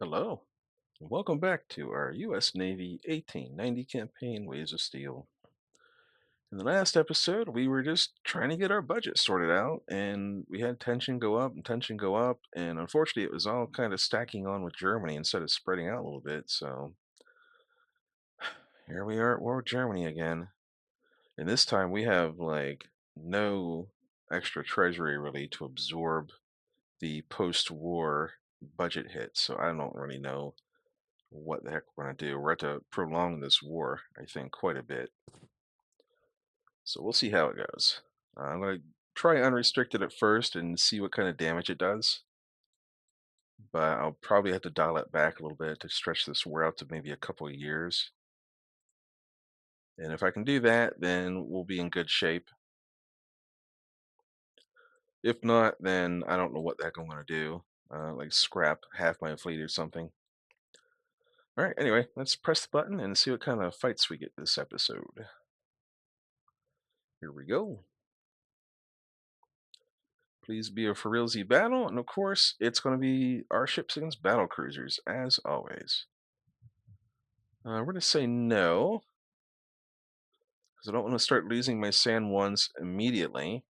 Hello, and welcome back to our U.S. Navy 1890 campaign, Waves of Steel. In the last episode, we were just trying to get our budget sorted out, and we had tension go up and tension go up, and unfortunately, it was all kind of stacking on with Germany instead of spreading out a little bit. So here we are at war with Germany again, and this time we have like no extra treasury really to absorb the post-war budget hit. So I don't really know what the heck we're going to do. We're going to prolong this war, I think, quite a bit. So we'll see how it goes. I'm going to try unrestricted at first and see what kind of damage it does. But I'll probably have to dial it back a little bit to stretch this war out to maybe a couple of years. And if I can do that, then we'll be in good shape. If not, then I don't know what the heck I'm going to do. Like scrap half my fleet or something. All right, anyway, let's press the button and see what kind of fights we get this episode. Here we go. Please be a for realsy battle, and of course, it's going to be our ships against battle cruisers, as always. We're going to say no, because I don't want to start losing my sand ones immediately.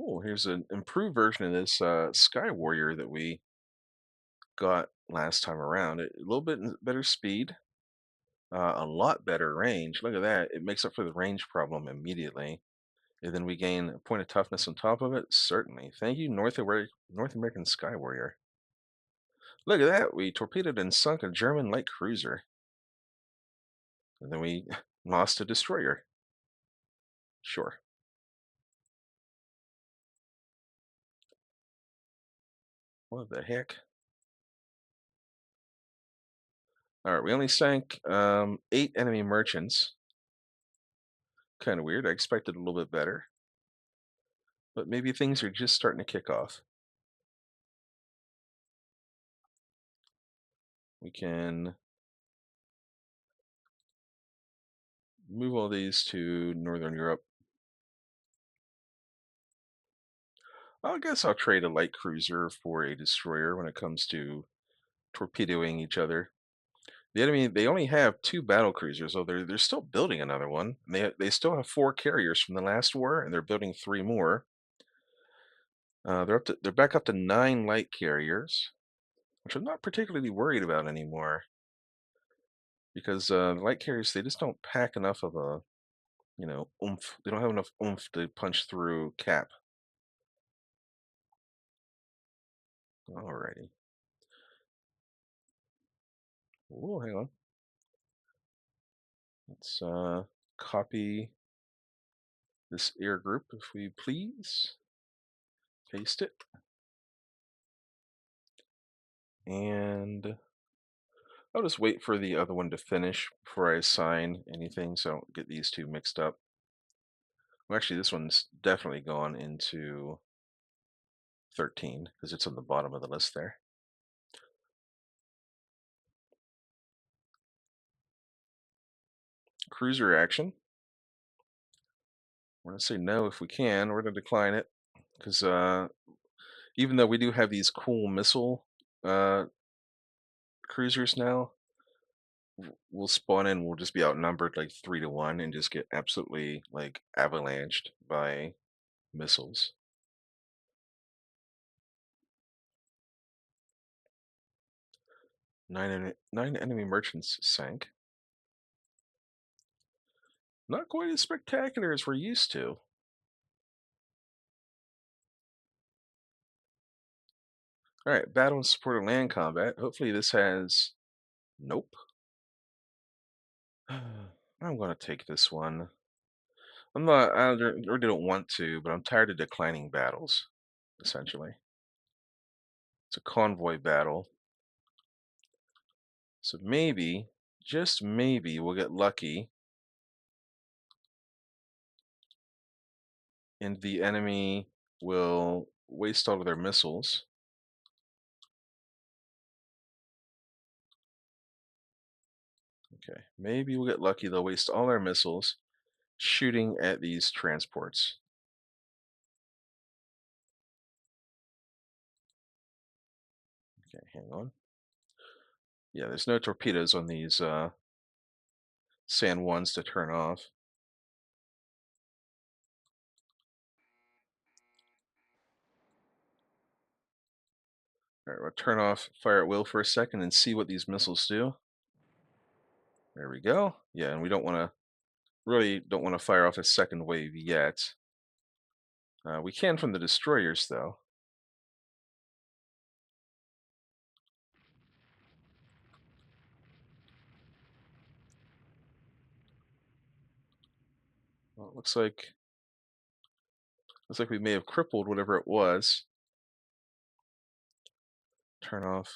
Oh, here's an improved version of this Sky Warrior that we got last time around. A little bit better speed, a lot better range. Look at that. It makes up for the range problem immediately. And then we gain a point of toughness on top of it. Certainly. Thank you, North American Sky Warrior. Look at that. We torpedoed and sunk a German light cruiser. And then we lost a destroyer. Sure. What the heck? All right, we only sank 8 enemy merchants. Kind of weird. I expected a little bit better. But maybe things are just starting to kick off. We can move all these to Northern Europe. I guess I'll trade a light cruiser for a destroyer when it comes to torpedoing each other. The enemy, they only have 2 battle cruisers, so they're still building another one. They still have 4 carriers from the last war, and they're building 3 more. They're back up to 9 light carriers, which I'm not particularly worried about anymore, because the light carriers, they just don't pack enough of a oomph. They don't have enough oomph to punch through cap. Alrighty. Oh, hang on. Let's copy this air group, if we please. Paste it. And I'll just wait for the other one to finish before I assign anything, so I don't get these two mixed up. Well, actually, this one's definitely gone into 13 because it's on the bottom of the list there. Cruiser action. We're going to say no if we can. We're going to decline it because even though we do have these cool missile cruisers now, we'll spawn in. We'll just be outnumbered like 3-1 and just get absolutely like avalanched by missiles. Nine enemy merchants sank. Not quite as spectacular as we're used to. All right, battle and support of land combat. Hopefully this has... Nope. I'm going to take this one. I really don't want to, but I'm tired of declining battles, essentially. It's a convoy battle. So maybe, just maybe, we'll get lucky and the enemy will waste all of their missiles. Okay, maybe we'll get lucky. They'll waste all our missiles shooting at these transports. Okay, hang on. Yeah, there's no torpedoes on these San Juans to turn off. All right, we'll turn off fire at will for a second and see what these missiles do. There we go. Yeah, and we don't want to really don't want to fire off a second wave yet. We can from the destroyers though. Well, it looks like we may have crippled whatever it was. Turn off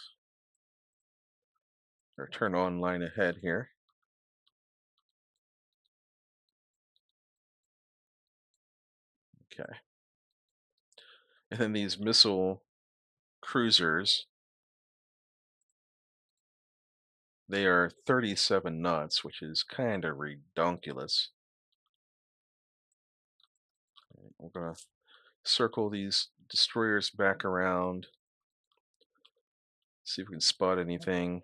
or turn on line ahead here. Okay. And then these missile cruisers, they are 37 knots, which is kind of redonkulous. We're going to circle these destroyers back around, see if we can spot anything.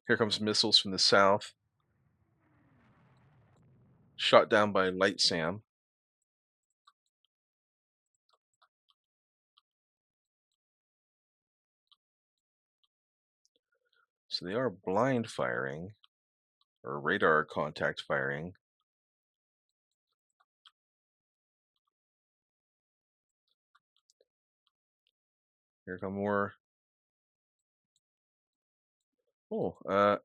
Here comes missiles from the south, shot down by Light Sam. So they are blind firing, or radar contact firing. Here come more. Oh, our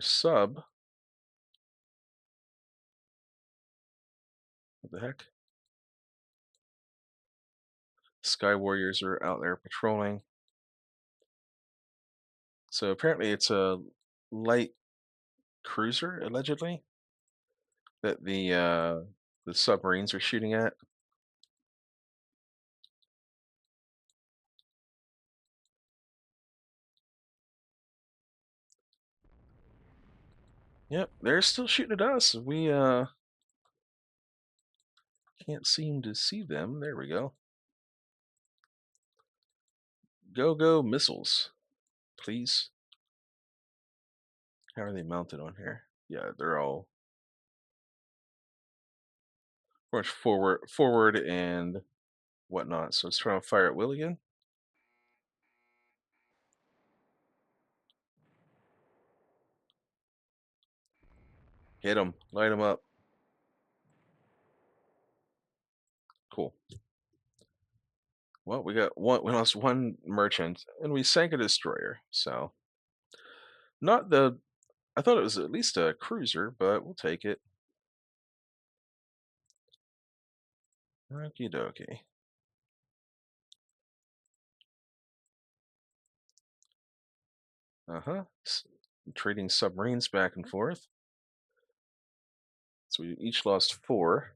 sub. What the heck? Sky Warriors are out there patrolling. So apparently it's a light cruiser, allegedly, that the submarines are shooting at. Yep, they're still shooting at us. We can't seem to see them. There we go. Go missiles, please. How are they mounted on here? Yeah, they're all much forward and whatnot. So let's try and fire at will again. Hit them, light them up. Cool. Well, we got one. We lost one merchant, and we sank a destroyer. So not the. I thought it was at least a cruiser, but we'll take it. Okie dokie. Uh-huh. Trading submarines back and forth. So we each lost 4.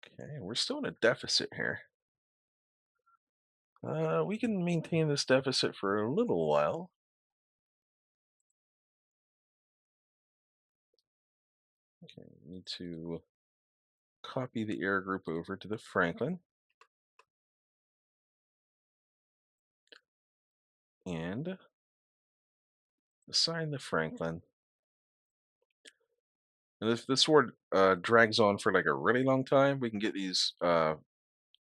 Okay, we're still in a deficit here. We can maintain this deficit for a little while. Okay, we need to copy the air group over to the Franklin. And assign the Franklin. And if this war drags on for like a really long time, we can get these the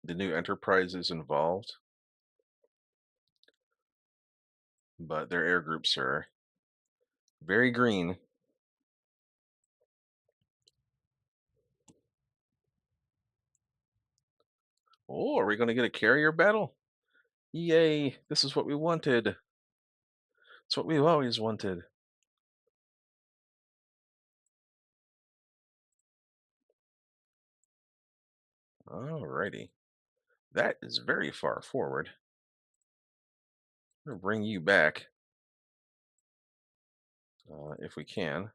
new enterprises involved. But their air groups are very green. Oh, are we going to get a carrier battle? Yay, this is what we wanted. It's what we've always wanted. Alrighty. That is very far forward. I'm going to bring you back if we can.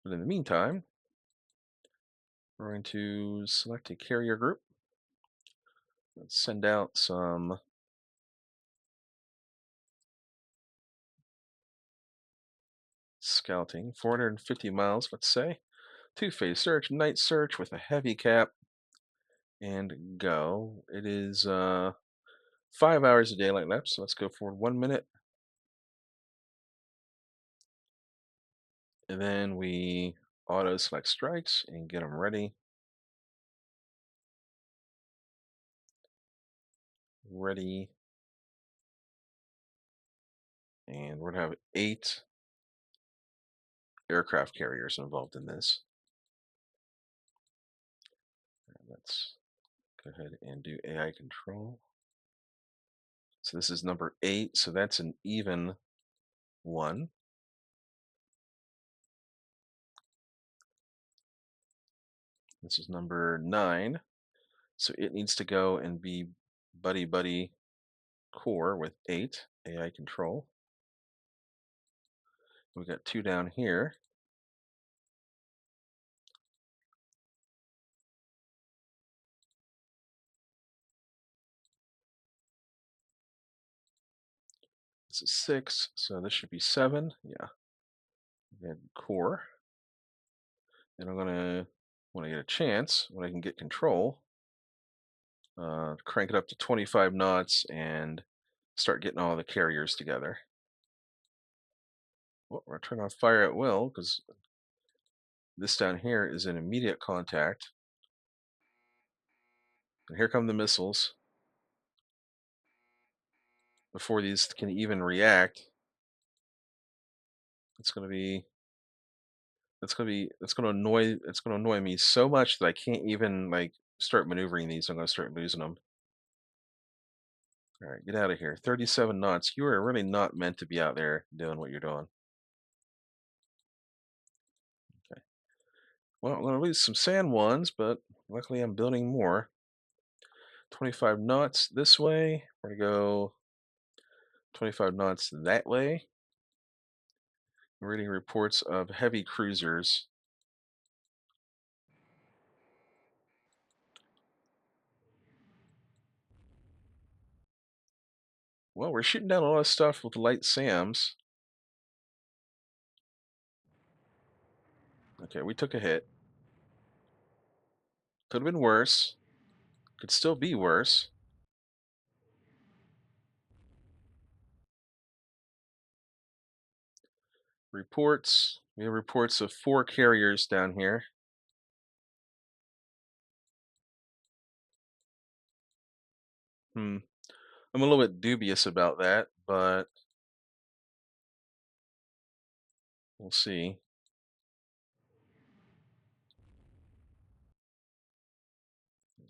But in the meantime, we're going to select a carrier group. Let's send out some scouting. 450 miles, let's say. Two-phase search, night search with a heavy cap, and go. It is 5 hours of daylight left, so let's go forward 1 minute. And then we auto select strikes and get them ready. Ready. And we're going to have 8 aircraft carriers involved in this. Let's go ahead and do AI control. So this is number 8, so that's an even 1. This is number 9, so it needs to go and be buddy core with 8 AI control. We got 2 down here. This is 6, so this should be 7. Yeah. And core. And I'm gonna, when I get a chance, when I can get control, crank it up to 25 knots and start getting all the carriers together. Well, we're turn on fire at will because this down here is in immediate contact. And here come the missiles. Before these can even react, it's gonna be it's gonna annoy me so much that I can't even like start maneuvering these. I'm gonna start losing them. All right, get out of here. 37 knots. You are really not meant to be out there doing what you're doing. Okay. Well, I'm gonna lose some sand ones, but luckily I'm building more. 25 knots this way. We're gonna go 25 knots that way. I'm reading reports of heavy cruisers. Well, we're shooting down a lot of stuff with light SAMs. Okay, we took a hit. Could have been worse. Could still be worse. Reports. We have reports of 4 carriers down here. I'm a little bit dubious about that, but we'll see.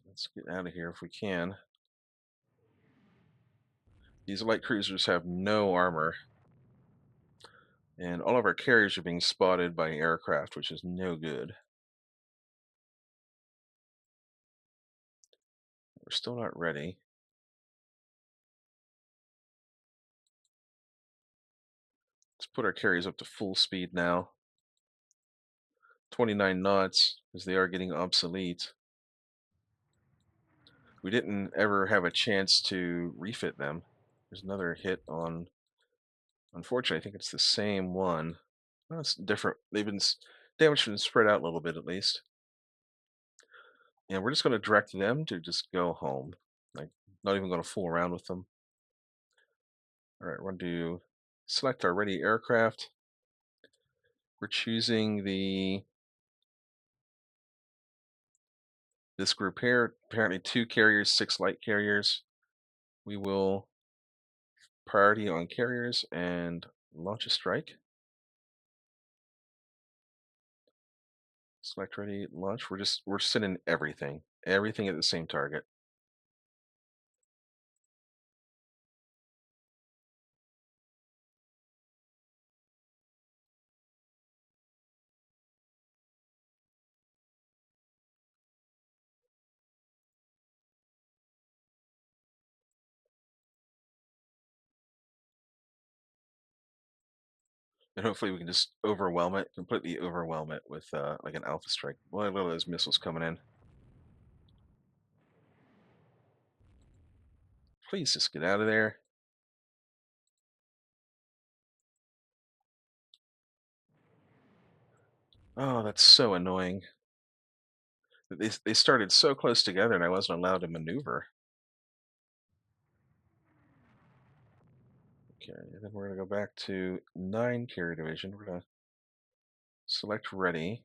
Let's get out of here if we can. These light cruisers have no armor. And all of our carriers are being spotted by aircraft, which is no good. We're still not ready. Let's put our carriers up to full speed now. 29 knots, because they are getting obsolete. We didn't ever have a chance to refit them. There's another hit on, unfortunately, I think it's the same one. No, it's different. They've been damaged and spread out a little bit at least. And we're just going to direct them to just go home. Like, not even going to fool around with them. All right, we're going to select our ready aircraft. We're choosing this group here, apparently 2 carriers, 6 light carriers. We will priority on carriers and launch a strike. Select ready, launch. We're sending everything at the same target. And hopefully we can just overwhelm it, completely overwhelm it with like an alpha strike. Well, look at those missiles coming in. Please just get out of there. Oh, that's so annoying. They started so close together and I wasn't allowed to maneuver. Okay, and then we're gonna go back to 9 carrier division. We're gonna select ready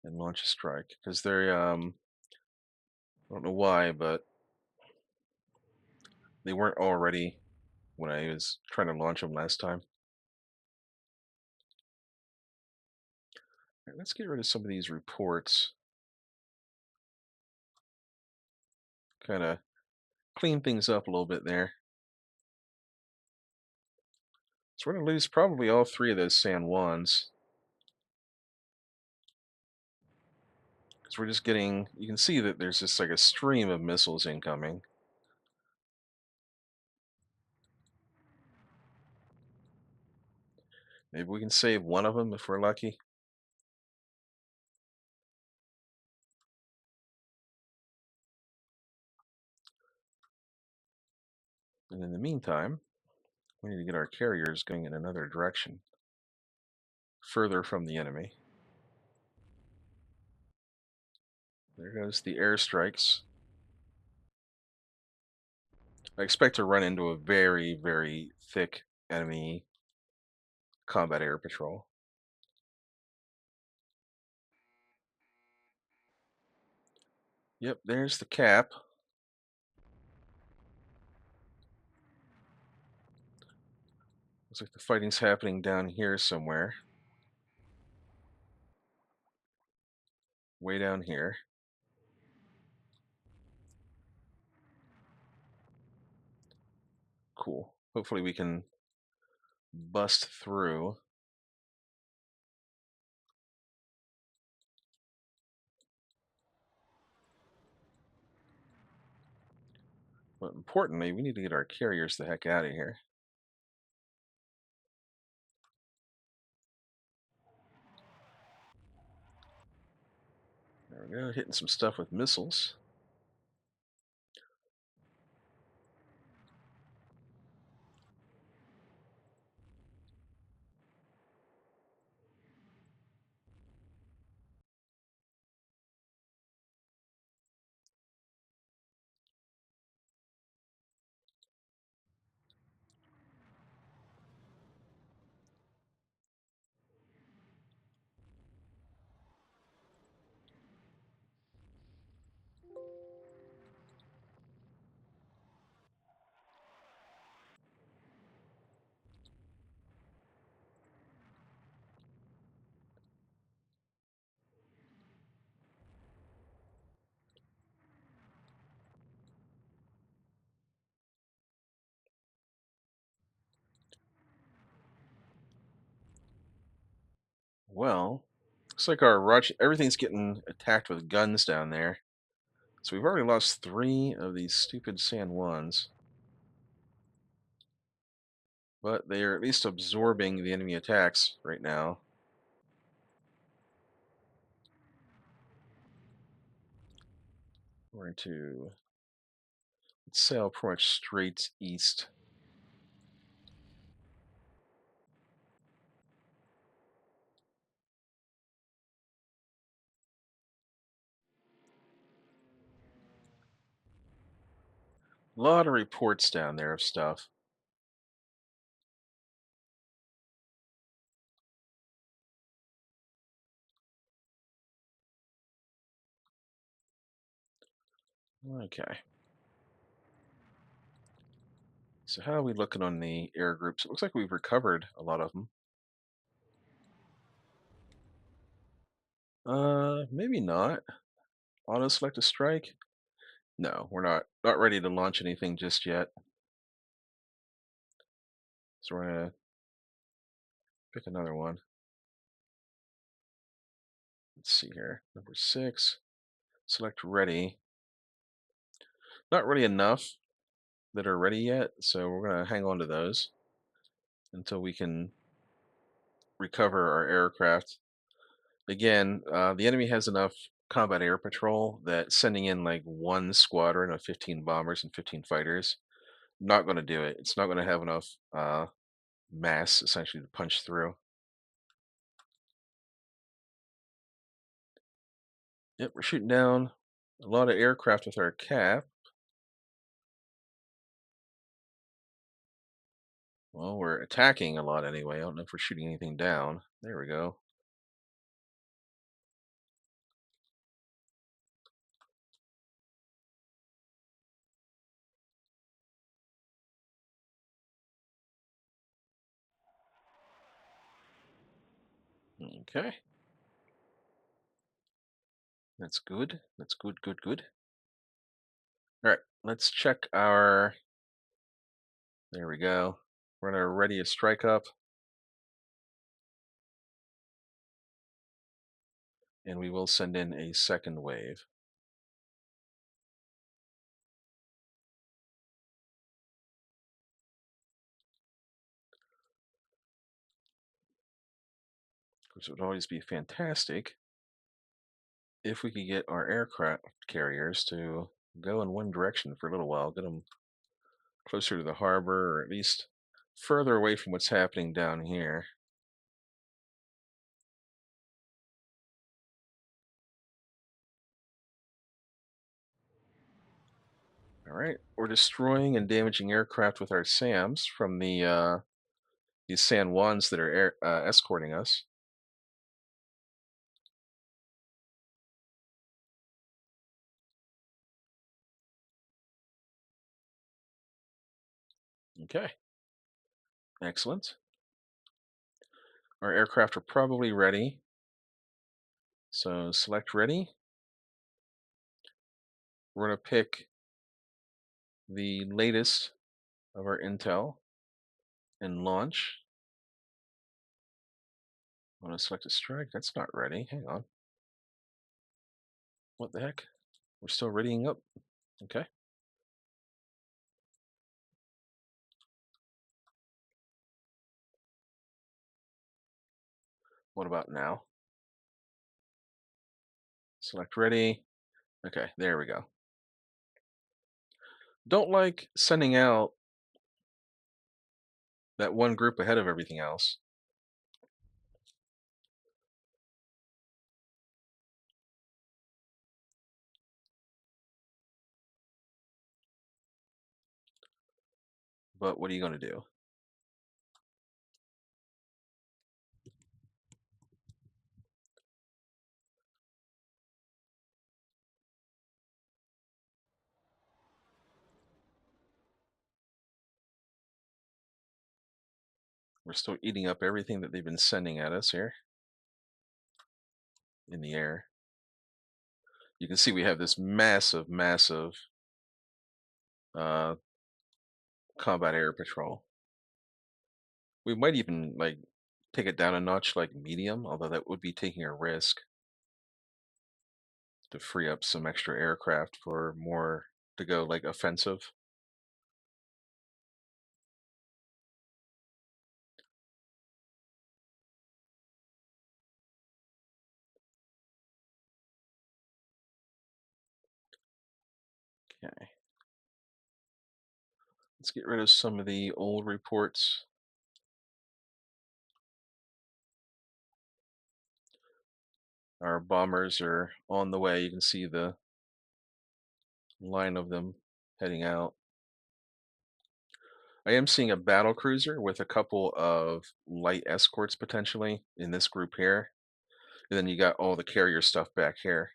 and launch a strike because I don't know why, but they weren't all ready when I was trying to launch them last time. All right, let's get rid of some of these reports. Kind of clean things up a little bit there. So we're gonna lose probably all 3 of those San Juans. Because we're just getting, you can see that there's just like a stream of missiles incoming. Maybe we can save one of them if we're lucky. And in the meantime, we need to get our carriers going in another direction, further from the enemy. There goes the airstrikes. I expect to run into a very, very thick enemy combat air patrol. Yep, there's the cap. Looks like the fighting's happening down here somewhere. Way down here. Cool. Hopefully we can bust through. But importantly, we need to get our carriers the heck out of here. There we go, hitting some stuff with missiles. Well, looks like our rush, everything's getting attacked with guns down there. So we've already lost 3 of these stupid San Juans. But they are at least absorbing the enemy attacks right now. We're going to sail pretty much straight east. A lot of reports down there of stuff. Okay. So how are we looking on the air groups? It looks like we've recovered a lot of them. Maybe not. Auto select a strike? No, we're not ready to launch anything just yet. So we're gonna pick another one. Let's see here. Number 6. Select ready. Not really enough that are ready yet, so we're gonna hang on to those until we can recover our aircraft. Again, the enemy has enough combat air patrol that sending in like one squadron of 15 bombers and 15 fighters not going to do it. It's not going to have enough mass essentially to punch through. Yep, we're shooting down a lot of aircraft with our cap. Well, we're attacking a lot anyway. I don't know if we're shooting anything down. There we go. Okay, that's good. That's good, good, good. All right, let's check our. There we go. We're gonna ready a strike up, and we will send in a second wave. Which would always be fantastic if we could get our aircraft carriers to go in one direction for a little while, get them closer to the harbor, or at least further away from what's happening down here. All right, we're destroying and damaging aircraft with our SAMs from these San Juans that are escorting us. Okay, excellent. Our aircraft are probably ready. So select ready. We're going to pick the latest of our intel and launch. I want to select a strike. That's not ready. Hang on. What the heck? We're still readying up. Okay. What about now? Select ready. Okay, there we go. Don't like sending out that one group ahead of everything else. But what are you going to do? We're still eating up everything that they've been sending at us here in the air. You can see we have this massive, massive uh, combat air patrol. We might even like take it down a notch, like medium, although that would be taking a risk to free up some extra aircraft for more to go like offensive. Okay, let's get rid of some of the old reports. Our bombers are on the way. You can see the line of them heading out. I am seeing a battle cruiser with a couple of light escorts potentially in this group here. And then you got all the carrier stuff back here.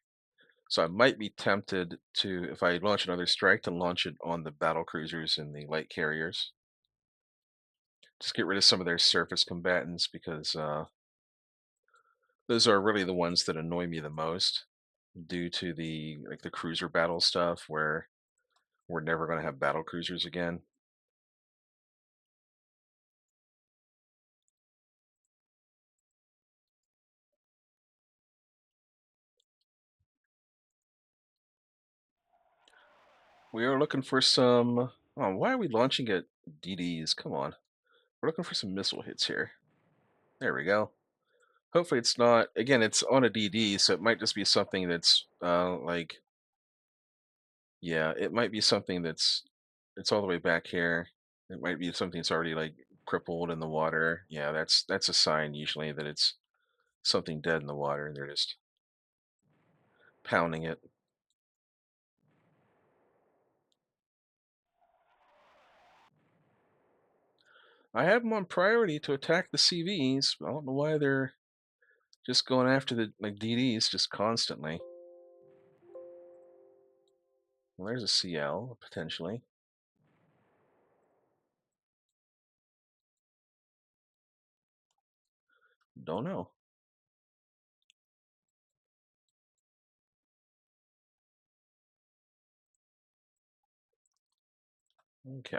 So I might be tempted to, if I launch another strike, to launch it on the battle cruisers and the light carriers. Just get rid of some of their surface combatants because those are really the ones that annoy me the most due to the cruiser battle stuff where we're never going to have battle cruisers again. We are looking for some. Oh, why are we launching at DDs? Come on. We're looking for some missile hits here. There we go. Hopefully it's not. Again, it's on a DD, so it might just be something that's like, yeah, it might be something that's it's all the way back here. It might be something that's already like crippled in the water. Yeah, that's a sign usually that it's something dead in the water and they're just pounding it. I have them on priority to attack the CVs. I don't know why they're just going after the like DDs just constantly. Well, there's a CL potentially. Don't know. Okay.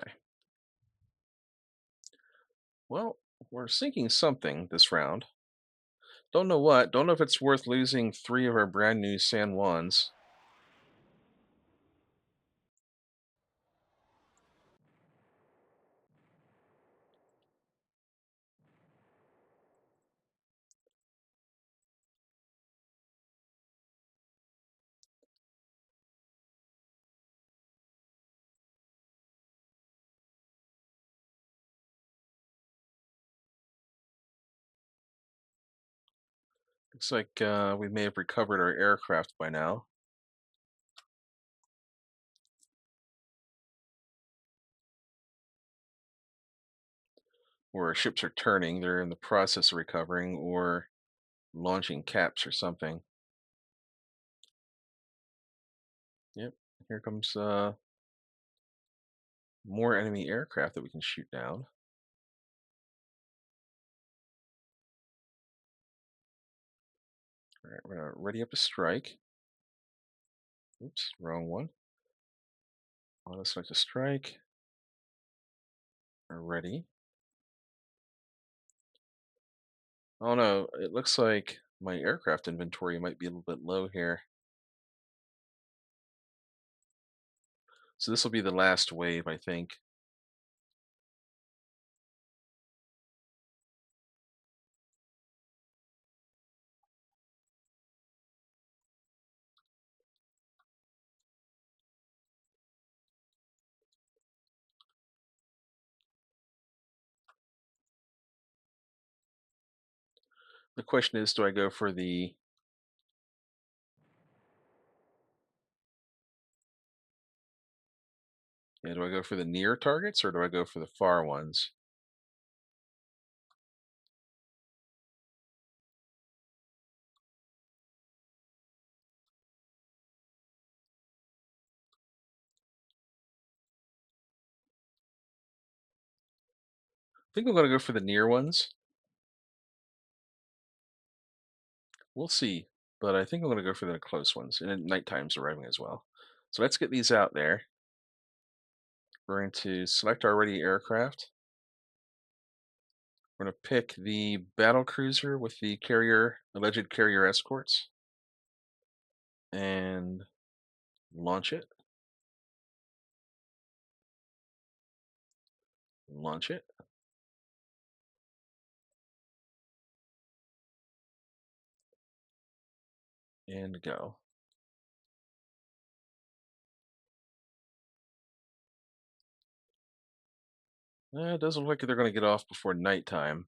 Well, we're sinking something this round. Don't know what. Don't know if it's worth losing three of our brand new San Juans. Looks like we may have recovered our aircraft by now. Or our ships are turning. They're in the process of recovering or launching caps or something. Yep. Here comes more enemy aircraft that we can shoot down. All right, we're gonna ready up to strike. Oops, wrong one. Auto select to strike. We're ready. Oh no, it looks like my aircraft inventory might be a little bit low here. So this will be the last wave, I think. The question is, do I go for the yeah, do I go for the near targets or do I go for the far ones? I think I'm going to go for the near ones. We'll see, but I think I'm going to go for the close ones, and then nighttime's arriving as well. So let's get these out there. We're going to select our ready aircraft. We're going to pick the battle cruiser with the carrier, alleged carrier escorts, and launch it. Launch it. And go. It doesn't look like they're going to get off before nighttime,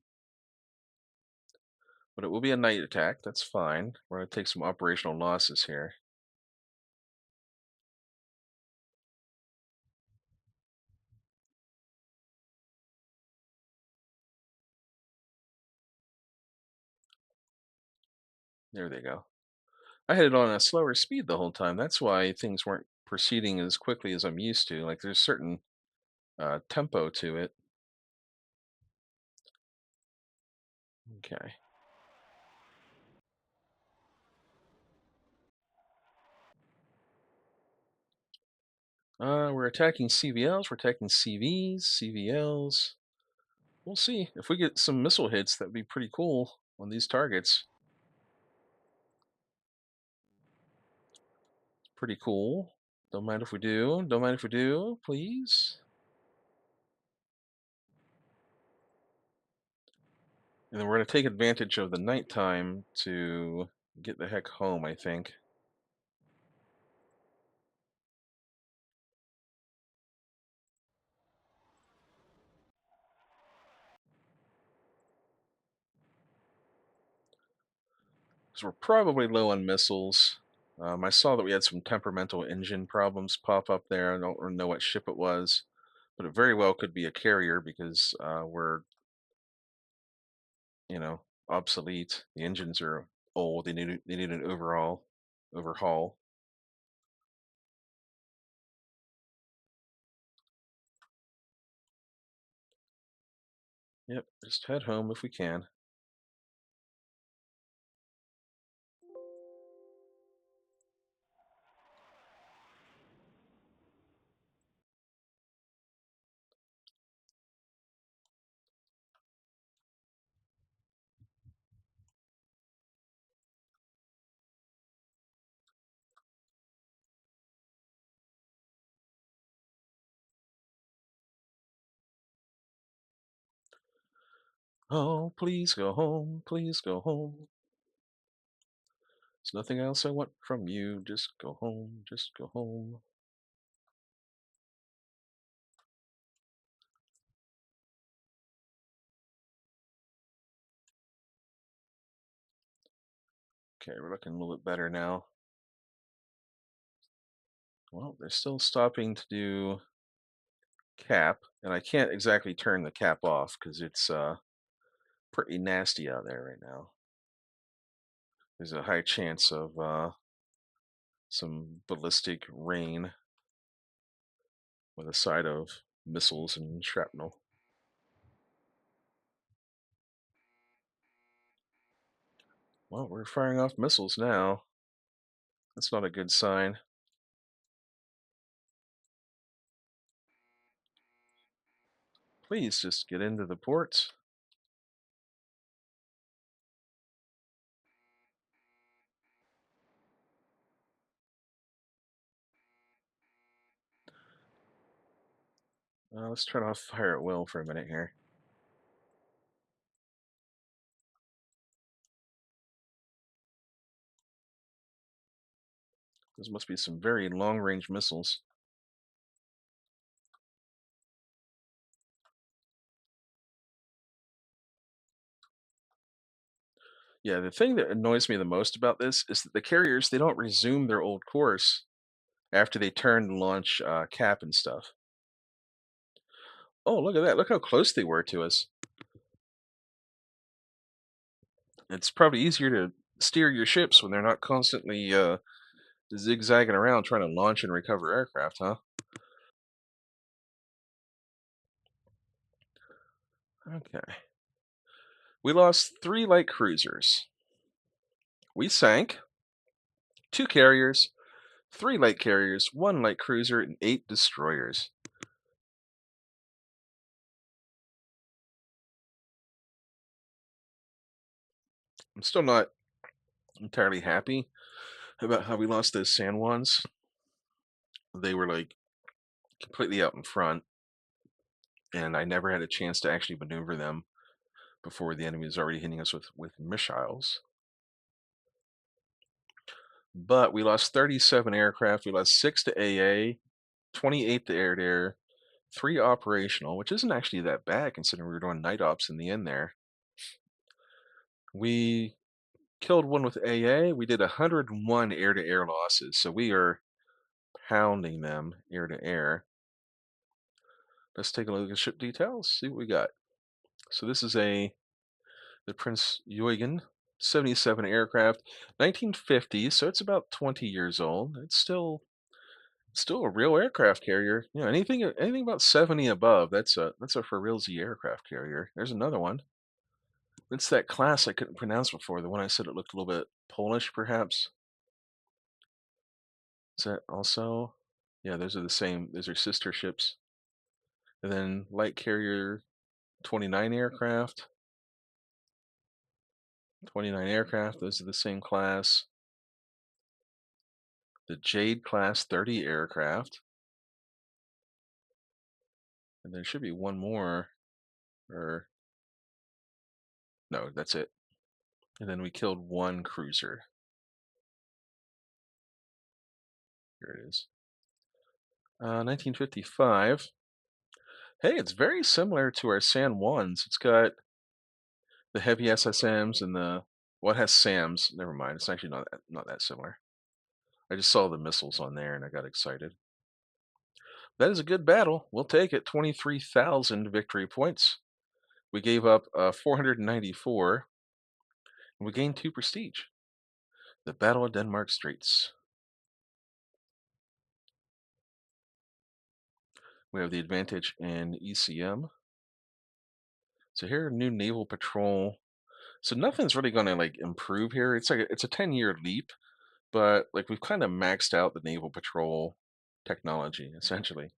but it will be a night attack. That's fine. We're going to take some operational losses here. There they go. I had it on a slower speed the whole time. That's why things weren't proceeding as quickly as I'm used to. Like there's certain tempo to it. Okay. We're attacking CVLs. We're attacking CVs, CVLs. We'll see. If we get some missile hits, that'd be pretty cool on these targets. Pretty cool. Don't mind if we do. Don't mind if we do, please. And then we're going to take advantage of the nighttime to get the heck home, I think. 'Cause we're probably low on missiles. I saw that we had some temperamental engine problems pop up there. I don't really know what ship it was, but it very well could be a carrier because we're, you know, obsolete. The engines are old. They need an overhaul. Yep, just head home if we can. Oh, please go home. Please go home. There's nothing else I want from you. Just go home. Just go home. Okay, we're looking a little bit better now. Well, they're still stopping to do cap, and I can't exactly turn the cap off because it's pretty nasty out there right now. There's a high chance of some ballistic rain with a side of missiles and shrapnel. Well, we're firing off missiles now. That's not a good sign. Please just get into the ports. Let's turn off fire at will for a minute here. Those must be some very long-range missiles. Yeah, the thing that annoys me the most about this is that the carriers, they don't resume their old course after they turn and launch cap and stuff. Oh, look at that. Look how close they were to us. It's probably easier to steer your ships when they're not constantly zigzagging around trying to launch and recover aircraft, huh? Okay. We lost 3 light cruisers. We sank 2 carriers, 3 light carriers, 1 light cruiser, and 8 destroyers. I'm still not entirely happy about how we lost those San Juans. They were like completely out in front, and I never had a chance to actually maneuver them before the enemy was already hitting us with missiles. But we lost 37 aircraft. We lost 6 to AA, 28 to air-to-air, 3 operational, which isn't actually that bad considering we were doing night ops in the end there. We killed 1 with AA. We did 101 air-to-air losses, so we are pounding them air-to-air. Let's take a look at ship details, see what we got. So this is the Prince Eugen, 77 aircraft, 1950, so it's about 20 years old. It's still a real aircraft carrier. You know, anything about 70 above, that's a for realsy aircraft carrier. There's another one. It's that class I couldn't pronounce before. The one I said it looked a little bit Polish, perhaps. Is that also? Yeah, those are the same. Those are sister ships. And then light carrier, 29 aircraft. 29 aircraft. Those are the same class. The Jade class, 30 aircraft. And there should be one more, or No, that's it. And then we killed one cruiser. Here it is. 1955. Hey, it's very similar to our San Juans. It's got the heavy SSMs and the what has SAMs. Never mind. It's actually not that similar. I just saw the missiles on there and I got excited. That is a good battle. We'll take it. 23,000 victory points. We gave up 494 and we gained 2 prestige. The Battle of Denmark Straits. We have the advantage in ECM. So here, new naval patrol. So nothing's really going to like improve here. It's a 10-year leap, but like we've kind of maxed out the naval patrol technology essentially.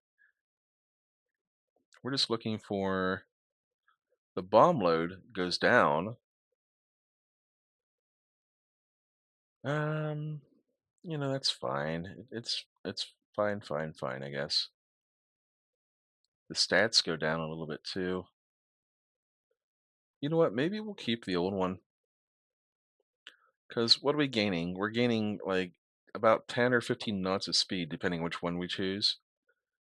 We're just looking for the bomb load goes down. Um, that's fine. It's fine, fine, fine, I guess. The stats go down a little bit too. You know what? Maybe we'll keep the old one. Because what are we gaining? We're gaining like about 10 or 15 knots of speed, depending which one we choose.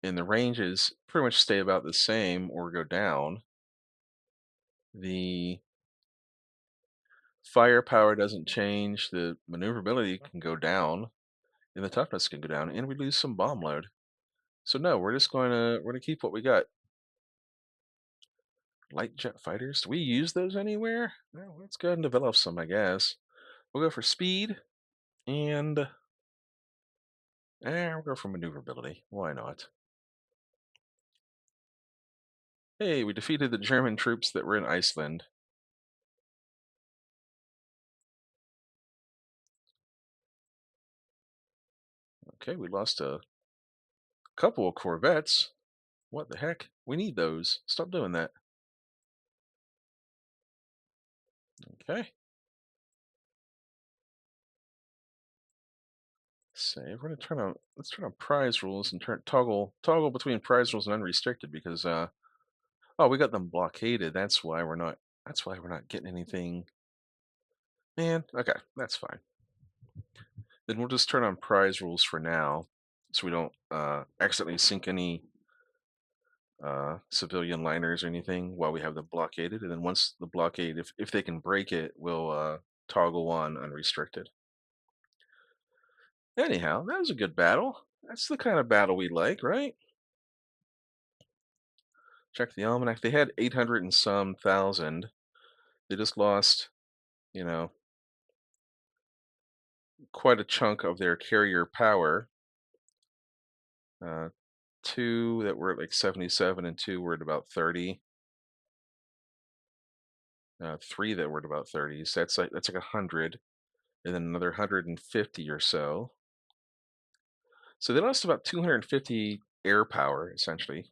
And the ranges pretty much stay about the same or go down. The firepower doesn't change. The maneuverability can go down, and the toughness can go down, and we lose some bomb load. So no, we're gonna keep what we got. Light jet fighters. Do we use those anywhere? Well, let's go ahead and develop some, I guess. We'll go for speed and we'll go for maneuverability. Why not? Hey, we defeated the German troops that were in Iceland. Okay, we lost a couple of corvettes. What the heck? We need those. Stop doing that. Okay. Save. We're gonna turn on. Let's turn on prize rules and toggle between prize rules and unrestricted because oh, we got them blockaded. That's why we're not getting anything. Man, okay, that's fine. Then we'll just turn on prize rules for now, so we don't accidentally sink any civilian liners or anything while we have them blockaded. And then once the blockade, if they can break it, we'll toggle on unrestricted. Anyhow, that was a good battle. That's the kind of battle we like, right? Check the almanac. They had 800 and some thousand. They just lost, you know, quite a chunk of their carrier power. Uh, two that were at like 77 and two were at about 30. Three that were at about 30. So that's like 100, and then another 150 or so. So they lost about 250 air power essentially.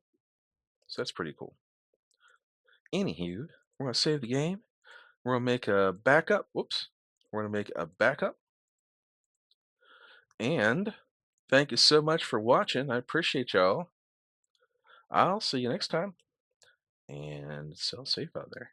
So that's pretty cool. Anywho, we're gonna save the game. We're gonna make a backup. Whoops. We're gonna make a backup. And thank you so much for watching. I appreciate y'all. I'll see you next time. And sail safe out there.